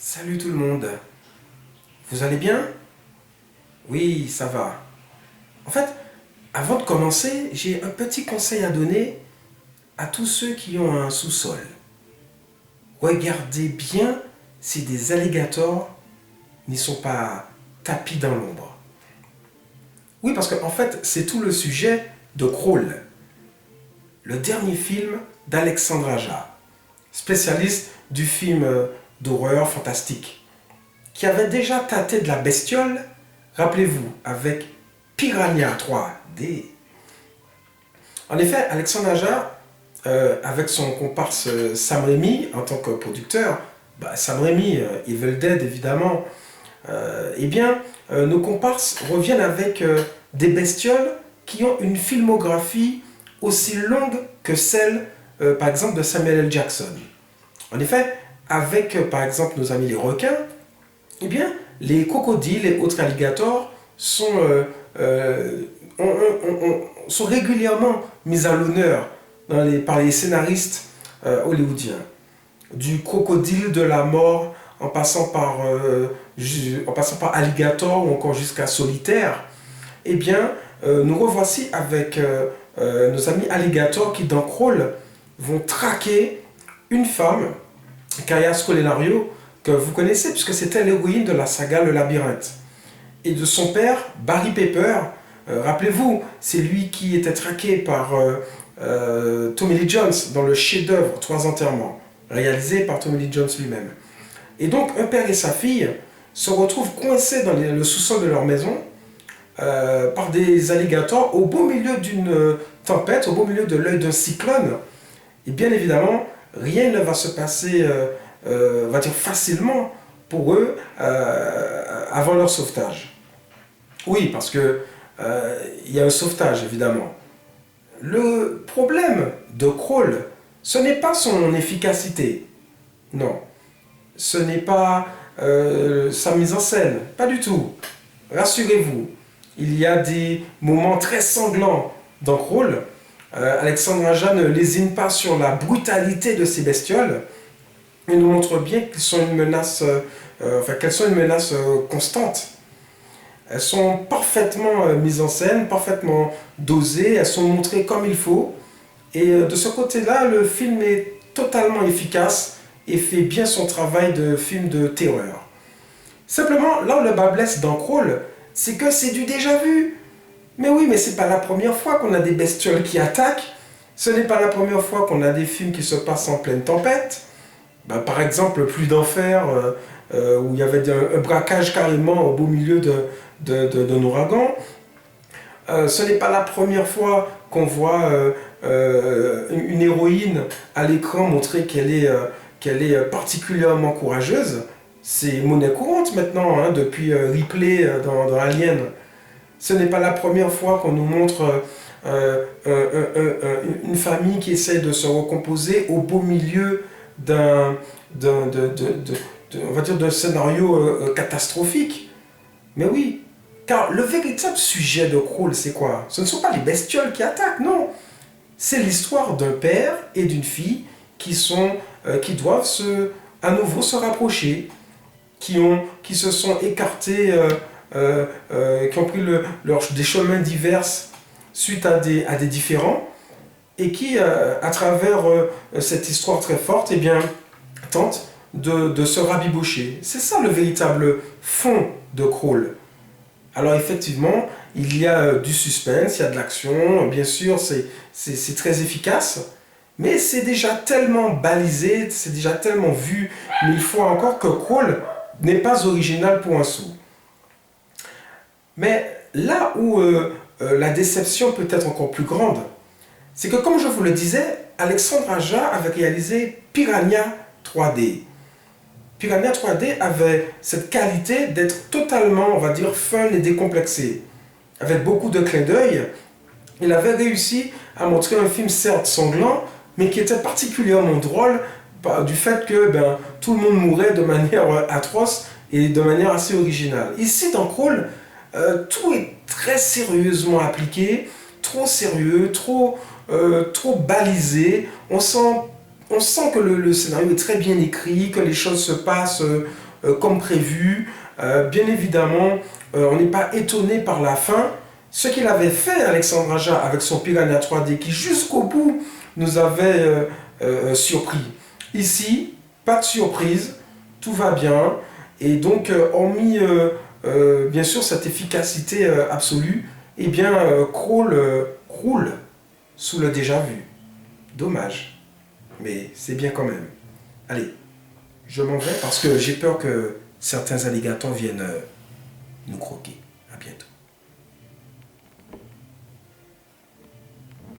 Salut tout le monde, vous allez bien? Oui, ça va. En fait, avant de commencer, j'ai un petit conseil à donner à tous ceux qui ont un sous-sol. Regardez bien si des alligators n'y sont pas tapis dans l'ombre. Oui, parce qu'en fait, c'est tout le sujet de Crawl, le dernier film d'Alexandre Aja, spécialiste du film d'horreur fantastique, qui avait déjà tâté de la bestiole, rappelez-vous, avec Piranha 3D. En effet, Alexandre Aja, avec son comparse Sam Raimi en tant que producteur, Sam Raimi, Evil Dead évidemment, nos comparses reviennent avec des bestioles qui ont une filmographie aussi longue que celle, par exemple, de Samuel L. Jackson. En effet, avec, par exemple, nos amis les requins, les crocodiles et autres alligators sont régulièrement mis à l'honneur par les scénaristes hollywoodiens. Du crocodile de la mort en passant par alligator ou encore jusqu'à solitaire, nous revoici avec nos amis alligators qui, dans Crawl, vont traquer une femme, Kaya Scodelario, que vous connaissez puisque c'était l'héroïne de la saga Le Labyrinthe, et de son père, Barry Pepper. Rappelez-vous, c'est lui qui était traqué par Tommy Lee Jones dans le chef-d'œuvre Trois Enterrements, réalisé par Tommy Lee Jones lui-même. Et donc, un père et sa fille se retrouvent coincés dans le sous-sol de leur maison par des alligators au beau milieu d'une tempête, au beau milieu de l'œil d'un cyclone. Et bien évidemment, rien ne va se passer, on va dire, facilement pour eux avant leur sauvetage. Oui, parce que il y a un sauvetage, évidemment. Le problème de Crawl, ce n'est pas son efficacité. Non. Ce n'est pas sa mise en scène. Pas du tout. Rassurez-vous, il y a des moments très sanglants dans Crawl. Alexandre Aja ne lésine pas sur la brutalité de ces bestioles. Il nous montre bien qu'elles sont une menace, constante. Elles sont parfaitement mises en scène, parfaitement dosées, elles sont montrées comme il faut. Et de ce côté-là, le film est totalement efficace et fait bien son travail de film de terreur. Simplement, là où le bas blesse dans Crawl, c'est que c'est du déjà vu. Mais oui, mais c'est pas la première fois qu'on a des bestioles qui attaquent. Ce n'est pas la première fois qu'on a des films qui se passent en pleine tempête. Par exemple, Pluie d'enfer, où il y avait un braquage carrément au beau milieu d'un ouragan. Ce n'est pas la première fois qu'on voit une héroïne à l'écran montrer qu'elle est particulièrement courageuse. C'est monnaie courante maintenant, hein, depuis Ripley dans Alien. Ce n'est pas la première fois qu'on nous montre une famille qui essaie de se recomposer au beau milieu d'un scénario catastrophique. Mais oui, car le véritable sujet de Crawl, c'est quoi? Ce ne sont pas les bestioles qui attaquent, non. C'est l'histoire d'un père et d'une fille qui doivent à nouveau se rapprocher, qui se sont écartés, qui ont pris des chemins divers suite à des différends, et qui, à travers cette histoire très forte, tentent de se rabibocher. C'est ça le véritable fond de Crawl. Alors effectivement, il y a du suspense, il y a de l'action, bien sûr, c'est très efficace, mais c'est déjà tellement balisé, c'est déjà tellement vu mille fois encore que Crawl n'est pas original pour un sou. Mais là où la déception peut être encore plus grande, c'est que, comme je vous le disais, Alexandre Aja avait réalisé Piranha 3D. Piranha 3D avait cette qualité d'être totalement, on va dire, fun et décomplexé. Avec beaucoup de clins d'œil, il avait réussi à montrer un film certes sanglant, mais qui était particulièrement drôle du fait que tout le monde mourait de manière atroce et de manière assez originale. Ici, dans Crawl, tout est très sérieusement appliqué, trop sérieux, trop balisé. On sent que le scénario est très bien écrit, que les choses se passent comme prévu. Bien évidemment, on n'est pas étonné par la fin. Ce qu'il avait fait, Alexandre Aja, avec son Piranha 3D, qui jusqu'au bout nous avait surpris. Ici, pas de surprise, tout va bien. Et donc, hormis bien sûr cette efficacité absolue, eh bien, Crawl roule sous le déjà vu. Dommage, mais c'est bien quand même. Allez, je m'en vais parce que j'ai peur que certains alligators viennent nous croquer. À bientôt.